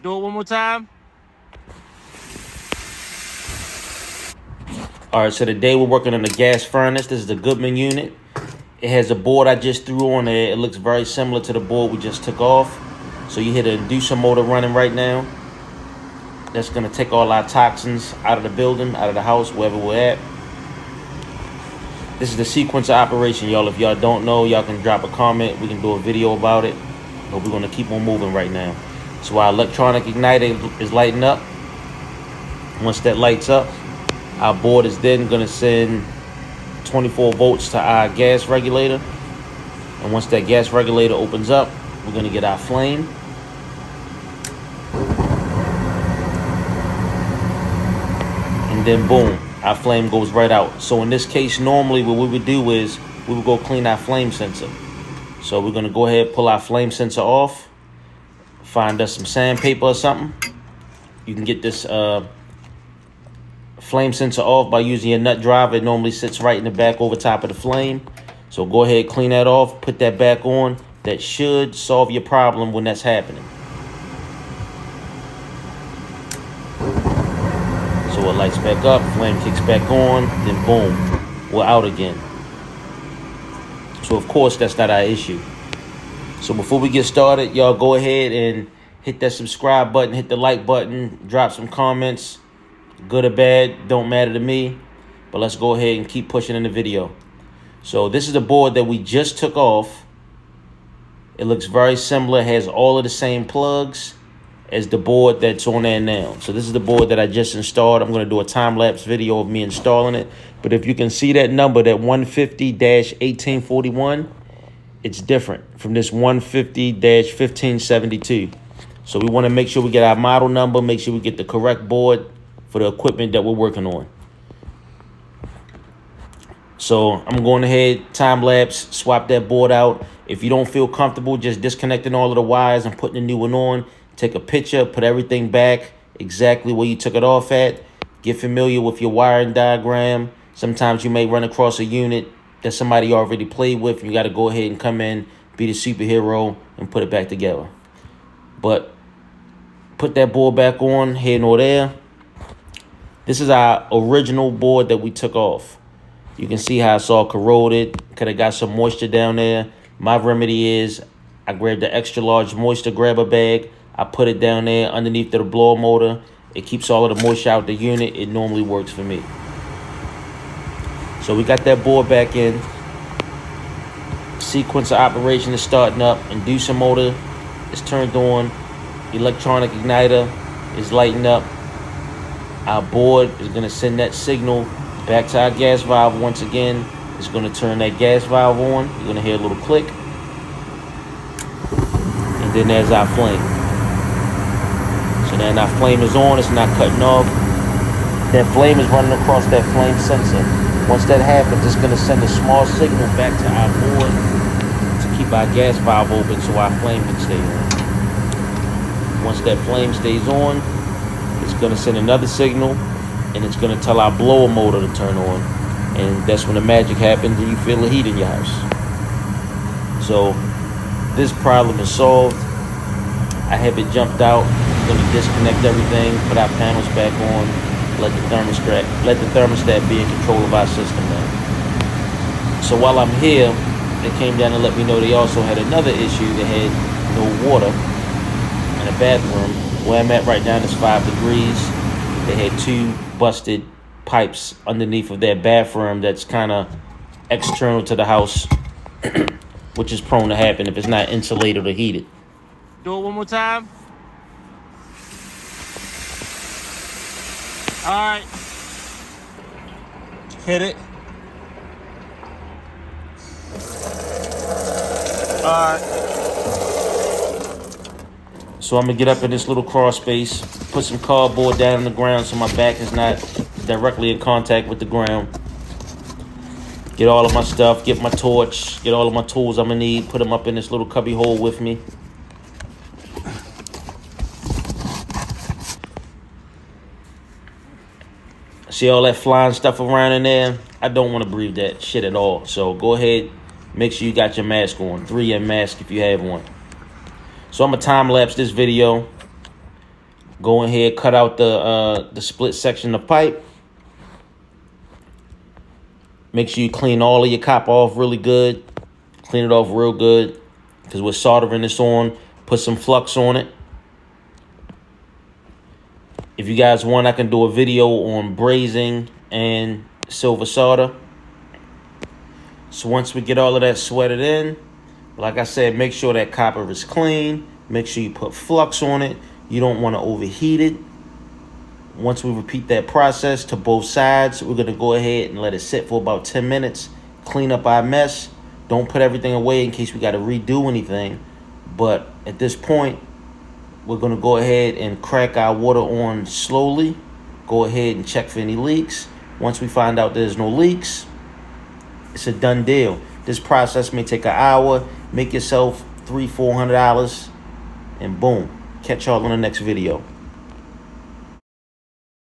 Do it one more time. All right, so today we're working on the gas furnace. This is the Goodman unit. It has a board I just threw on there. It looks very similar to the board we just took off. So you hear the inducer motor running right now. That's gonna take all our toxins out of the building, out of the house, wherever we're at. This is the sequence of operation, y'all. If y'all don't know, y'all can drop a comment. We can do a video about it. But we're gonna keep on moving right now. So our electronic igniter is lighting up. Once that lights up, our board is then gonna send 24 volts to our gas regulator. And once that gas regulator opens up, we're gonna get our flame. And then boom, our flame goes right out. So in this case, normally what we would do is we would go clean our flame sensor. So we're gonna go ahead and pull our flame sensor off. Find us some sandpaper or something. You can get this flame sensor off by using your nut driver. It normally sits right in the back over top of the flame. So go ahead, clean that off, put that back on. That should solve your problem when that's happening. So it lights back up, flame kicks back on, then boom, we're out again. So of course that's not our issue. So before we get started, y'all go ahead and hit that subscribe button, hit the like button, drop some comments. Good or bad, don't matter to me. But let's go ahead and keep pushing in the video. So this is the board that we just took off. It looks very similar, has all of the same plugs as the board that's on there now. So this is the board that I just installed. I'm gonna do a time-lapse video of me installing it. But if you can see that number, that 150-1841, it's different from this 150-1572. So we wanna make sure we get our model number, make sure we get the correct board for the equipment that we're working on. So I'm going ahead, time lapse, swap that board out. If you don't feel comfortable just disconnecting all of the wires and putting a new one on, take a picture, put everything back exactly where you took it off at. Get familiar with your wiring diagram. Sometimes you may run across a unit that somebody already played with. You got to go ahead and come in, be the superhero, and put it back together. But put that board back on, here nor there. This is our original board that we took off. You can see how it's all corroded. Could have got some moisture down there. My remedy is I grabbed the extra large moisture grabber bag. I put it down there underneath the blower motor. It keeps all of the moisture out the unit. It normally works for me. So we got that board back in. Sequence of operation is starting up. Inducer motor is turned on. Electronic igniter is lighting up. Our board is going to send that signal back to our gas valve once again. It's going to turn that gas valve on. You're going to hear a little click. And then there's our flame. So then our flame is on. It's not cutting off. That flame is running across that flame sensor. Once that happens, it's going to send a small signal back to our board to keep our gas valve open so our flame can stay on. Once that flame stays on, it's going to send another signal, and it's going to tell our blower motor to turn on. And that's when the magic happens and you feel the heat in your house. So this problem is solved. I have it jumped out. I'm going to disconnect everything, put our panels back on, let the thermostat be in control of our system now. So while I'm here, they came down and let me know they also had another issue. They had no water in the bathroom. Where I'm at right now is 5 degrees. They had 2 busted pipes underneath of their bathroom that's kind of external to the house, which is prone to happen if it's not insulated or heated. Do it one more time. All right. Hit it. All right. So I'm gonna get up in this little crawl space, put some cardboard down on the ground so my back is not directly in contact with the ground. Get all of my stuff, get my torch, get all of my tools I'm gonna need, put them up in this little cubby hole with me. See all that flying stuff around in there? I don't want to breathe that shit at all. So go ahead, make sure you got your mask on. 3M mask if you have one. So I'm going to time lapse this video. Go ahead, cut out the split section of pipe. Make sure you clean all of your copper off really good. Clean it off real good, because we're soldering this on. Put some flux on it. If you guys want, I can do a video on brazing and silver solder. So once we get all of that sweated in, like I said, make sure that copper is clean. Make sure you put flux on it. You don't want to overheat it. Once we repeat that process to both sides, we're going to go ahead and let it sit for about 10 minutes. Clean up our mess. Don't put everything away in case we got to redo anything. But at this point, we're going to go ahead and crack our water on slowly. Go ahead and check for any leaks. Once we find out there's no leaks, it's a done deal. This process may take an hour. Make yourself $300-400, and boom. Catch y'all on the next video.